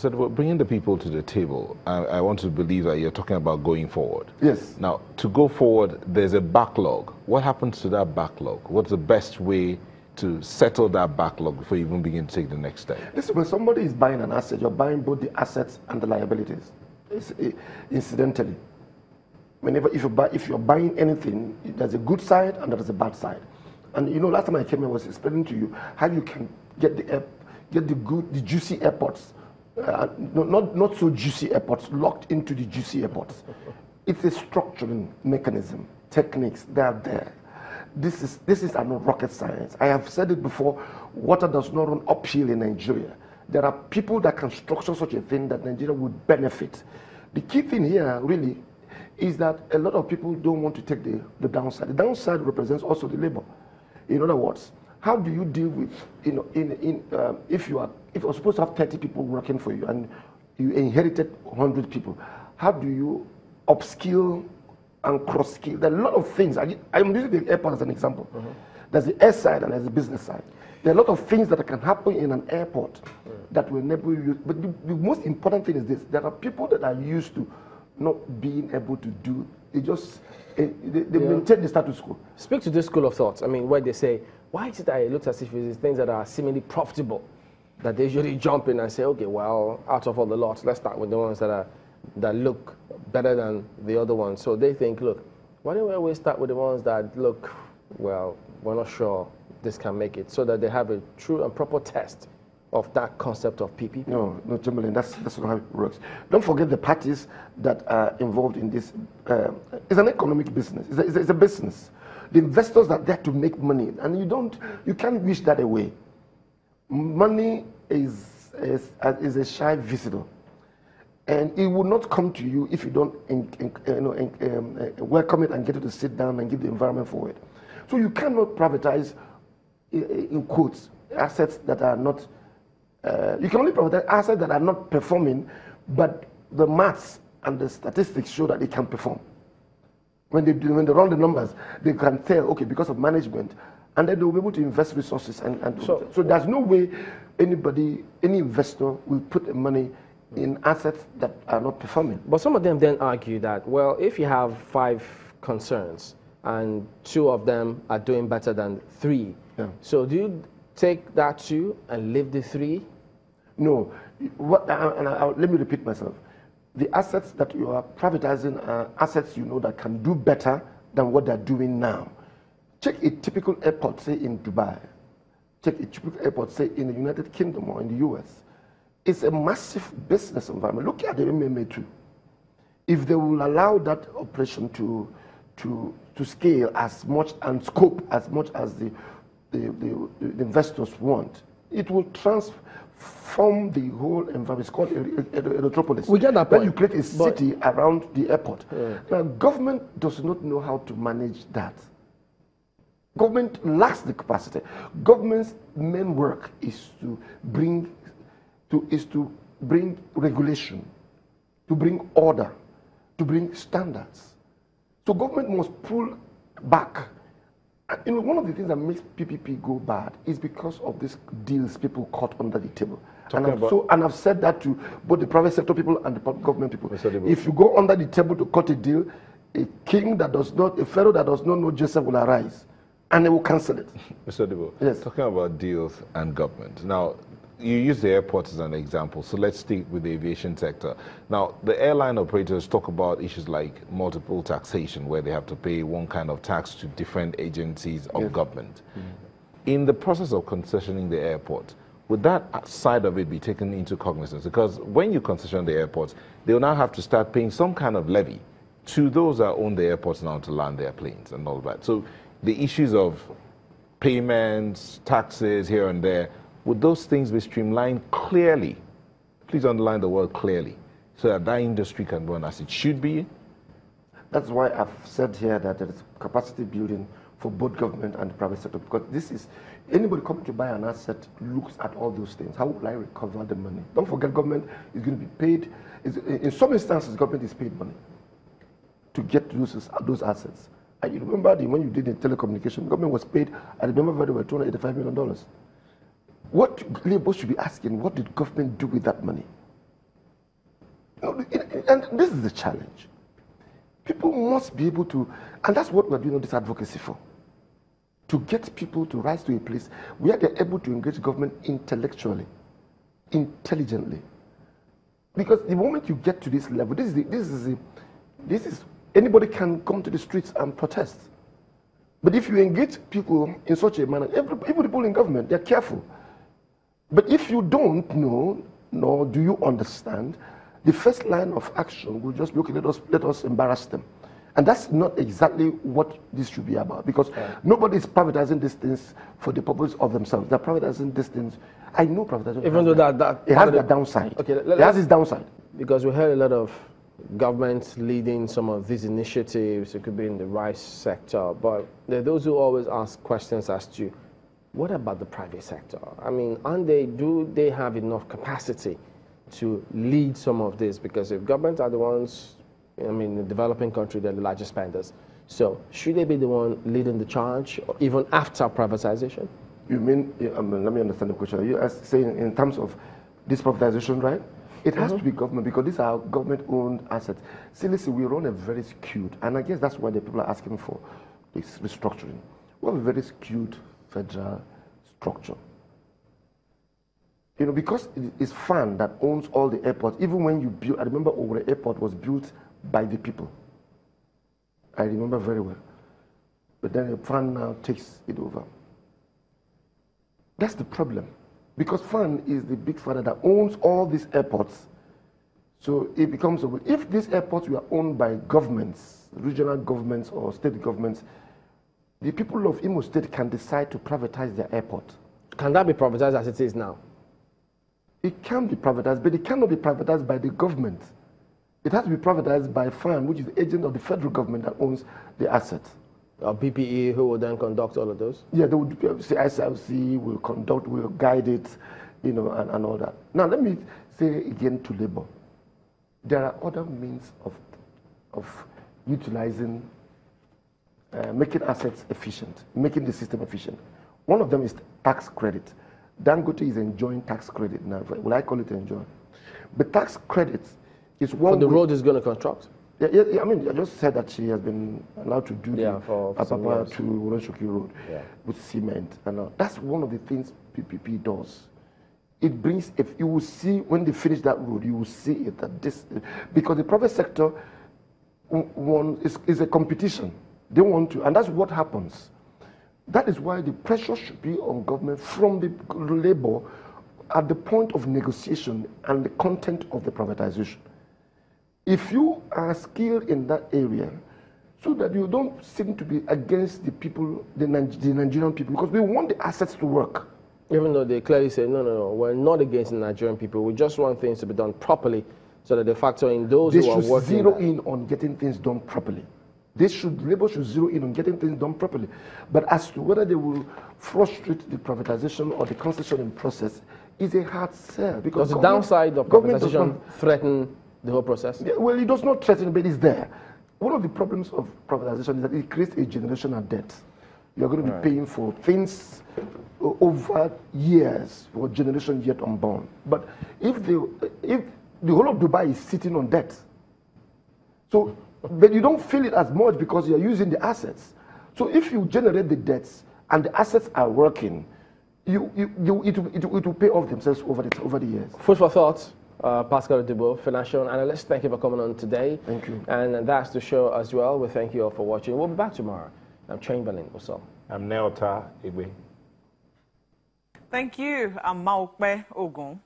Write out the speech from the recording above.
So bringing the people to the table, I want to believe that you're talking about going forward. Yes. Now, to go forward, there's a backlog. What happens to that backlog? What's the best way to settle that backlog before you even begin to take the next step? Listen, when somebody is buying an asset, you're buying both the assets and the liabilities. Incidentally, if you're buying anything, there's a good side and there's a bad side. And you know, last time I came here, I was explaining to you how you can get the juicy airports, not so juicy airports, locked into the juicy airports. It's a structuring mechanism, techniques, they are there. This is not rocket science. I have said it before, water does not run uphill in Nigeria. There are people that can structure such a thing that Nigeria would benefit. The key thing here really is that a lot of people don't want to take the downside. The downside represents also the labor. In other words, how do you deal with, if you're supposed to have 30 people working for you and you inherited 100 people, how do you upskill and cross-skill? There are a lot of things. I'm using the airport as an example. There's the air side and there's the business side. There are a lot of things that can happen in an airport that will enable you. But the most important thing is this: there are people that are used to not being able to do. They maintain the status quo. Speak to this school of thoughts. I mean, where they say, why is it that it looks as if it's things that are seemingly profitable, that they usually jump in and say, okay, well, out of all the lots, let's start with the ones that look better than the other ones. So they think, look, why don't we always start with the ones that look, well, we're not sure this can make it, so that they have a true and proper test of that concept of PPP? No, Chamberlain, that's not how it works. Don't forget the parties that are involved in this. It's an economic business. It's a business. The investors are there to make money, and you can't wish that away. Money is a shy visitor, and it will not come to you if you don't welcome it and get it to sit down and give the environment for it. So you cannot privatize, in quotes, assets that are not. You can only privatize assets that are not performing, but the maths and the statistics show that they can perform. When they run the numbers, they can tell, okay, because of management, and then they'll be able to invest resources. So there's no way any investor will put money in assets that are not performing. But some of them then argue that, well, if you have 5 concerns and 2 of them are doing better than 3, so do you take that 2 and leave the 3? No. Let me repeat myself. The assets that you are privatizing are assets that can do better than what they're doing now. Check a typical airport, say in Dubai. Check a typical airport, say in the United Kingdom or in the US. It's a massive business environment. Look at the MMA too. If they will allow that operation to scale as much and scope as much as the investors want, it will transform the whole environment. It's called a metropolis. We get that point. Then you create a city around the airport. Now, government does not know how to manage that. Government lacks the capacity. Government's main work is to bring regulation, to bring order, to bring standards. So government must pull back. One of the things that makes PPP go bad is because of these deals people caught under the table. And I've said that to both the private sector people and the government people. If you go under the table to cut a deal, a pharaoh that does not know Joseph will arise, and they will cancel it. Mr. Odibo, yes. Talking about deals and government. Now, you use the airports as an example, so let's stick with the aviation sector. Now, the airline operators talk about issues like multiple taxation, where they have to pay one kind of tax to different agencies of government. In the process of concessioning the airport, would that side of it be taken into cognizance? Because when you concession the airports, they will now have to start paying some kind of levy to those that own the airports now to land their planes and all that. So the issues of payments, taxes here and there, would those things be streamlined clearly? Please underline the word clearly, so that that industry can run as it should be. That's why I've said here that there is capacity building for both government and the private sector, because this is, anybody coming to buy an asset looks at all those things. How will I recover the money? Don't forget, government is going to be paid. In some instances, government is paid money to get those assets. And you remember when you did the telecommunication, government was paid, I remember very well, $285 million. What Labour should be asking, what did government do with that money? And this is the challenge. People must be able to, and that's what we're doing all this advocacy for, to get people to rise to a place where they're able to engage government intellectually, intelligently. Because the moment you get to this level, anybody can come to the streets and protest. But if you engage people in such a manner, even people in government, they're careful. But if you don't know, nor do you understand, the first line of action will just be, okay, let us embarrass them. And that's not exactly what this should be about, because nobody is privatizing these things for the purpose of themselves. They're privatizing these things. I know privatization. Even though it has the downside. Okay, it has its downside. Because we heard a lot of governments leading some of these initiatives. It could be in the rice sector, but there are those who always ask questions as to, what about the private sector? I mean, do they have enough capacity to lead some of this? Because if governments are the ones, I mean, in the developing country, they're the largest spenders. So should they be the one leading the charge, even after privatization? You mean, let me understand the question. Are you saying in terms of this privatization, right? It has to be government, because these are government-owned assets. See, listen, we run a very skewed, and I guess that's why the people are asking for this restructuring. We have a very skewed federal structure. You know, because it's FAN that owns all the airports. Even when you build, I remember Owerri Airport was built by the people. I remember very well. But then FAN now takes it over. That's the problem. Because FAN is the big father that owns all these airports. So it becomes, if these airports were owned by governments, regional governments or state governments, the people of Imo State can decide to privatize their airport. Can that be privatized as it is now? It can be privatized, but it cannot be privatized by the government. It has to be privatized by FAN, which is the agent of the federal government that owns the assets. BPE, who will then conduct all of those? Yeah, they would say ICLC will conduct, will guide it, you know, and all that. Now, let me say again to Labour, there are other means of utilizing, making assets efficient, making the system efficient. One of them is tax credit. Dangote is enjoying tax credit now. Will I call it enjoy? But tax credit is one. For the road is going to construct? Yeah, I mean, I just said that she has been allowed to do the Apapa to Uronshoki Road with cement. And that's one of the things PPP does. It brings, if you will see, when they finish that road, you will see it, that this, because the private sector is a competition. They want to, and that's what happens. That is why the pressure should be on government from the Labour at the point of negotiation and the content of the privatization. If you are skilled in that area, so that you don't seem to be against the people, the Nigerian people, because we want the assets to work. Even though they clearly say, no, we're not against the Nigerian people. We just want things to be done properly, so that they factor in those who are working. They should zero in on getting things done properly. Labour should zero in on getting things done properly. But as to whether they will frustrate the privatization or the constitution process is a hard sell. Because does the downside of privatization threaten the whole process? Yeah, well, it does not threaten, but it's there. One of the problems of privatization is that it creates a generational debt. You're going to be paying for things over years for generation yet unborn. But if the whole of Dubai is sitting on debt, so but you don't feel it as much because you're using the assets. So if you generate the debts and the assets are working, it will pay off themselves over the years. Food for thought. Pascal Odibo, financial analyst, thank you for coming on today. Thank you. And that's the show as well. We thank you all for watching. We'll be back tomorrow. I'm Chamberlain. What's up? I'm Neota Igwe. Thank you. I'm Maokbe Ogun.